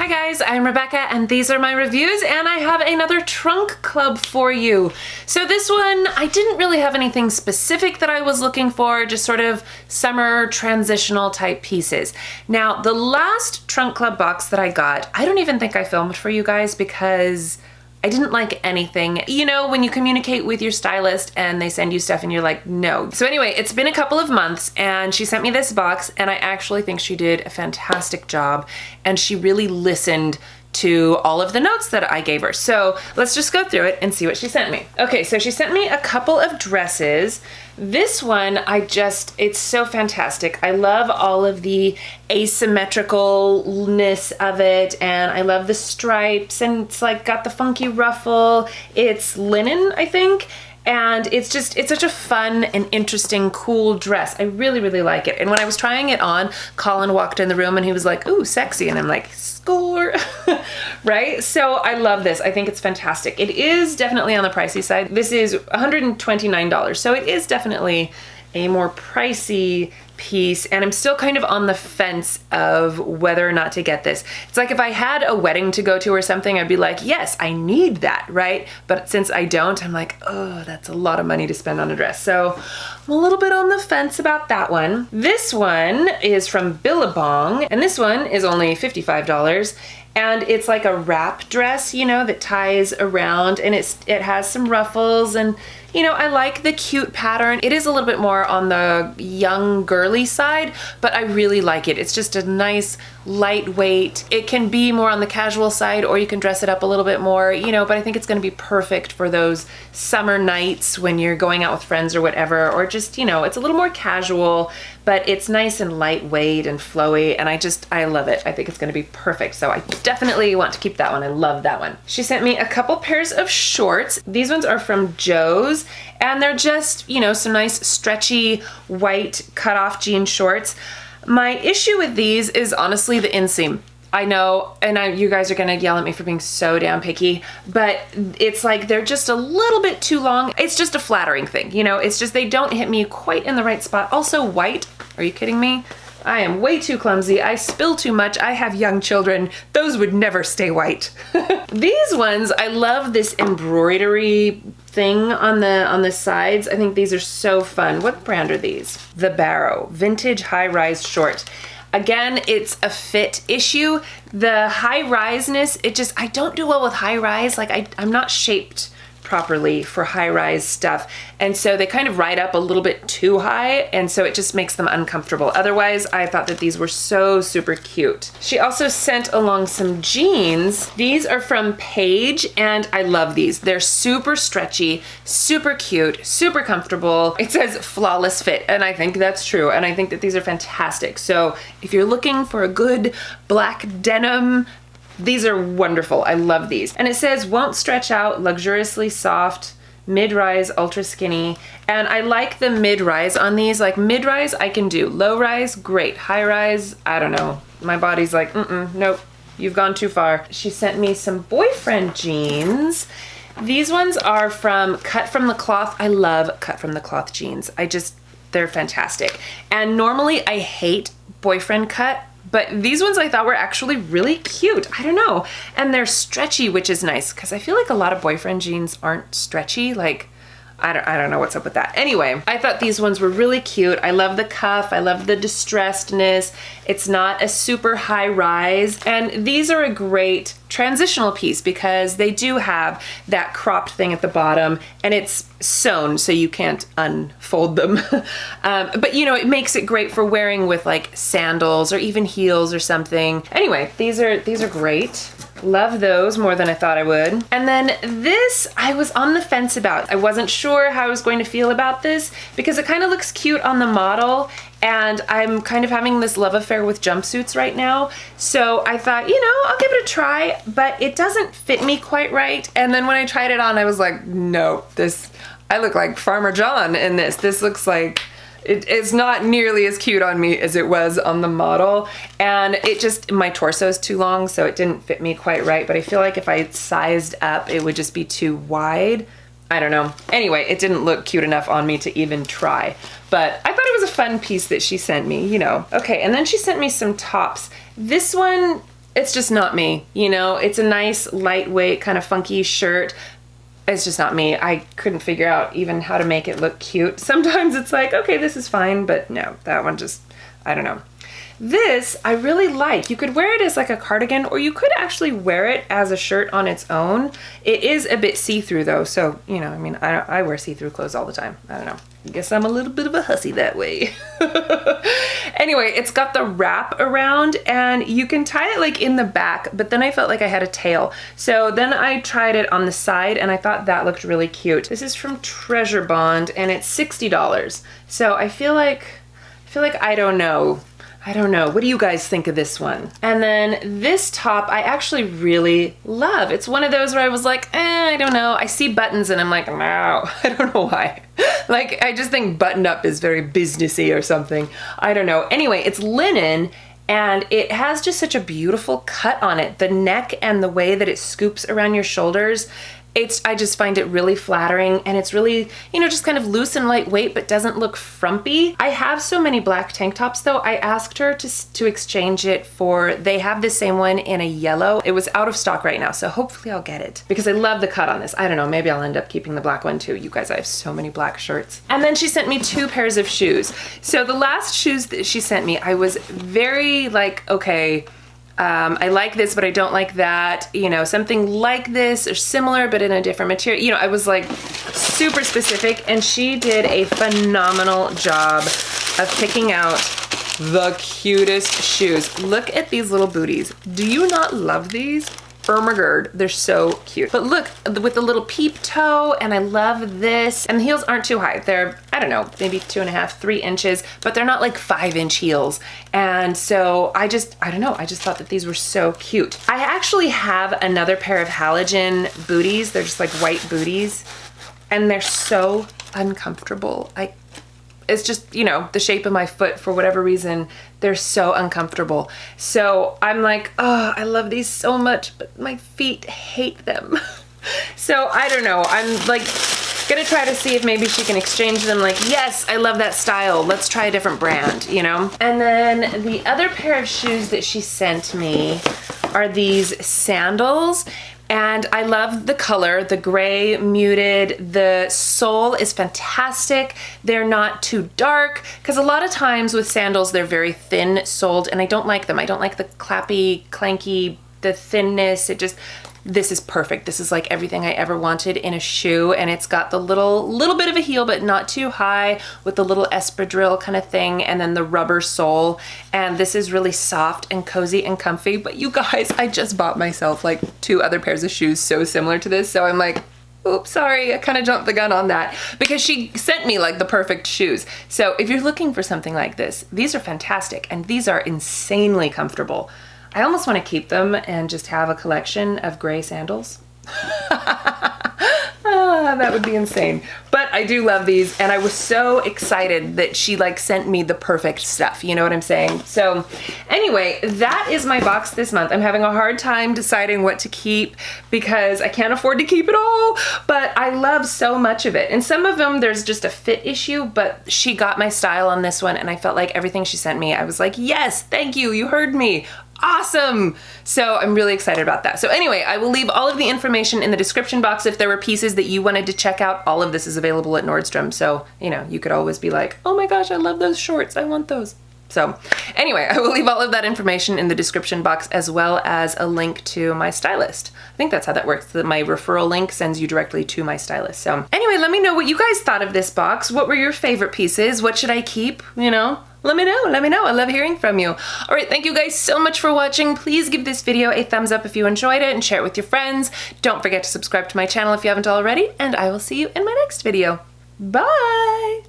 Hi guys, I'm Rebecca and these are my reviews, and I have another trunk club for you. So this one, I didn't really have anything specific that I was looking for, just sort of summer transitional type pieces. Now, the last trunk club box that I got, I don't even think I filmed for you guys because I didn't like anything. You know, when you communicate with your stylist and they send you stuff and you're like, no. So anyway, it's been a couple of months and she sent me this box and I actually think she did a fantastic job and she really listened to all of the notes that I gave her. So let's just go through it and see what she sent me. Okay, so she sent me a couple of dresses. This one, it's so fantastic. I love all of the asymmetricalness of it, and I love the stripes, and it's like got the funky ruffle. It's linen, I think. And it's such a fun and interesting, cool dress. I really, really like it. And when I was trying it on, Colin walked in the room and he was like, ooh, sexy. And I'm like, score, right? So I love this. I think it's fantastic. It is definitely on the pricey side. This is $129. So it is definitely a more pricey piece, and I'm still kind of on the fence of whether or not to get this. It's like if I had a wedding to go to or something, I'd be like, yes, I need that, right? But since I don't, I'm like, oh, that's a lot of money to spend on a dress. So I'm a little bit on the fence about that one. This one is from Billabong, and this one is only $55. And it's like a wrap dress, you know, that ties around, and it has some ruffles, and you know, I like the cute pattern. It is a little bit more on the young girly side, but I really like it. It's just a nice lightweight. It can be more on the casual side, or you can dress it up a little bit more, you know, but I think it's gonna be perfect for those summer nights when you're going out with friends or whatever, or just, you know, it's a little more casual, but it's nice and lightweight and flowy, and I love it. I think it's gonna be perfect. So I definitely want to keep that one. I love that one. She sent me a couple pairs of shorts. These ones are from Joe's, and they're just, you know, some nice stretchy white cutoff jean shorts. My issue with these is honestly the inseam. I know, and you guys are gonna yell at me for being so damn picky, but it's like they're just a little bit too long. It's just a flattering thing, you know? It's just they don't hit me quite in the right spot. Also white, are you kidding me? I am way too clumsy. I spill too much. I have young children. Those would never stay white. These ones, I love this embroidery thing on the sides. I think these are so fun. What brand are these? The Barrow Vintage High-Rise Short. Again, it's a fit issue. The high-riseness, I don't do well with high-rise. Like I'm not shaped properly for high-rise stuff, and so they kind of ride up a little bit too high, and so it just makes them uncomfortable. Otherwise, I thought that these were so super cute. She also sent along some jeans. These are from PAIGE, and I love these. They're super stretchy, super cute, super comfortable. It says flawless fit, and I think that's true, and I think that these are fantastic. So if you're looking for a good black denim, these are wonderful. I love these. And it says, won't stretch out, luxuriously soft, mid-rise, ultra skinny. And I like the mid-rise on these. Like mid-rise I can do. Low-rise, great. High-rise, I don't know. My body's like, nope, you've gone too far. She sent me some boyfriend jeans. These ones are from Cut From The Cloth. I love Cut From The Cloth jeans. They're fantastic. And normally I hate boyfriend cut, but these ones I thought were actually really cute. I don't know. And they're stretchy, which is nice, because I feel like a lot of boyfriend jeans aren't stretchy. Like, I don't know what's up with that. Anyway, I thought these ones were really cute. I love the cuff. I love the distressedness. It's not a super high rise. And these are a great transitional piece because they do have that cropped thing at the bottom, and it's sewn so you can't unfold them. But you know, it makes it great for wearing with like sandals or even heels or something. Anyway, these are great. Love those more than I thought I would. And then this, I was on the fence about. I wasn't sure how I was going to feel about this because it kind of looks cute on the model, and I'm kind of having this love affair with jumpsuits right now. So I thought, you know, I'll give it a try, but it doesn't fit me quite right. And then when I tried it on, I was like, no, I look like Farmer John in this. This looks like, it's not nearly as cute on me as it was on the model. And my torso is too long, so it didn't fit me quite right. But I feel like if I sized up, it would just be too wide. I don't know. Anyway, it didn't look cute enough on me to even try. But I thought it was a fun piece that she sent me, you know. Okay, and then she sent me some tops. This one it's just not me, you know? It's a nice, lightweight, kind of funky shirt. It's just not me. I couldn't figure out even how to make it look cute. Sometimes it's like, okay, this is fine, but no, that one just, I don't know. This I really like. You could wear it as like a cardigan, or you could actually wear it as a shirt on its own. It is a bit see-through though, so, you know, I mean, I wear see-through clothes all the time. I don't know. I guess I'm a little bit of a hussy that way. Anyway, it's got the wrap around, and you can tie it like in the back, but then I felt like I had a tail. So then I tried it on the side, and I thought that looked really cute. This is from Treasure Bond, and it's $60. So I feel like I don't know. What do you guys think of this one? And then this top I actually really love. It's one of those where I was like, I don't know. I see buttons and I'm like, no, I don't know why. Like, I just think button up is very businessy or something. I don't know. Anyway, it's linen, and it has just such a beautiful cut on it. The neck and the way that it scoops around your shoulders, I just find it really flattering, and it's really, you know, just kind of loose and lightweight, but doesn't look frumpy. I have so many black tank tops though. I asked her to exchange it for, they have the same one in a yellow. It was out of stock right now, so hopefully I'll get it because I love the cut on this. I don't know, maybe I'll end up keeping the black one too. You guys, I have so many black shirts. And then she sent me 2 pairs of shoes. So the last shoes that she sent me, I was very like, okay, I like this, but I don't like that, you know, something like this or similar, but in a different material. You know, I was like super specific, and she did a phenomenal job of picking out the cutest shoes. Look at these little booties. Do you not love these? Oh my god, they're so cute. But look, with the little peep toe, and I love this. And the heels aren't too high. They're, I don't know, maybe 2.5, 3 inches, but they're not like 5-inch heels. And so I don't know, I just thought that these were so cute. I actually have another pair of halogen booties. They're just like white booties, and they're so uncomfortable. It's just, you know, the shape of my foot, for whatever reason, they're so uncomfortable. So I'm like, oh, I love these so much, but my feet hate them. So I don't know. I'm like gonna try to see if maybe she can exchange them. Like, yes, I love that style. Let's try a different brand, you know? And then the other pair of shoes that she sent me are these sandals. And I love the color, the gray muted. The sole is fantastic. They're not too dark, because a lot of times with sandals, they're very thin soled, and I don't like them. I don't like the clappy, clanky, the thinness. This is perfect. This is like everything I ever wanted in a shoe, and it's got the little bit of a heel, but not too high, with the little espadrille kind of thing, and then the rubber sole. And this is really soft and cozy and comfy. But you guys, I just bought myself like 2 other pairs of shoes so similar to this, so I'm like, oops, sorry, I kind of jumped the gun on that, because she sent me like the perfect shoes. So if you're looking for something like this, these are fantastic, and these are insanely comfortable. I almost want to keep them and just have a collection of gray sandals. That would be insane. But I do love these, and I was so excited that she like sent me the perfect stuff, you know what I'm saying? So anyway, that is my box this month. I'm having a hard time deciding what to keep because I can't afford to keep it all, but I love so much of it. And some of them there's just a fit issue, but she got my style on this one, and I felt like everything she sent me, I was like, yes, thank you, you heard me. Awesome! So I'm really excited about that. So anyway, I will leave all of the information in the description box. If there were pieces that you wanted to check out, all of this is available at Nordstrom. So, you know, you could always be like, oh my gosh, I love those shorts. I want those. So anyway, I will leave all of that information in the description box, as well as a link to my stylist. I think that's how that works. My referral link sends you directly to my stylist. So anyway, let me know what you guys thought of this box. What were your favorite pieces? What should I keep? You know? Let me know. I love hearing from you. All right, thank you guys so much for watching. Please give this video a thumbs up if you enjoyed it, and share it with your friends. Don't forget to subscribe to my channel if you haven't already, and I will see you in my next video. Bye!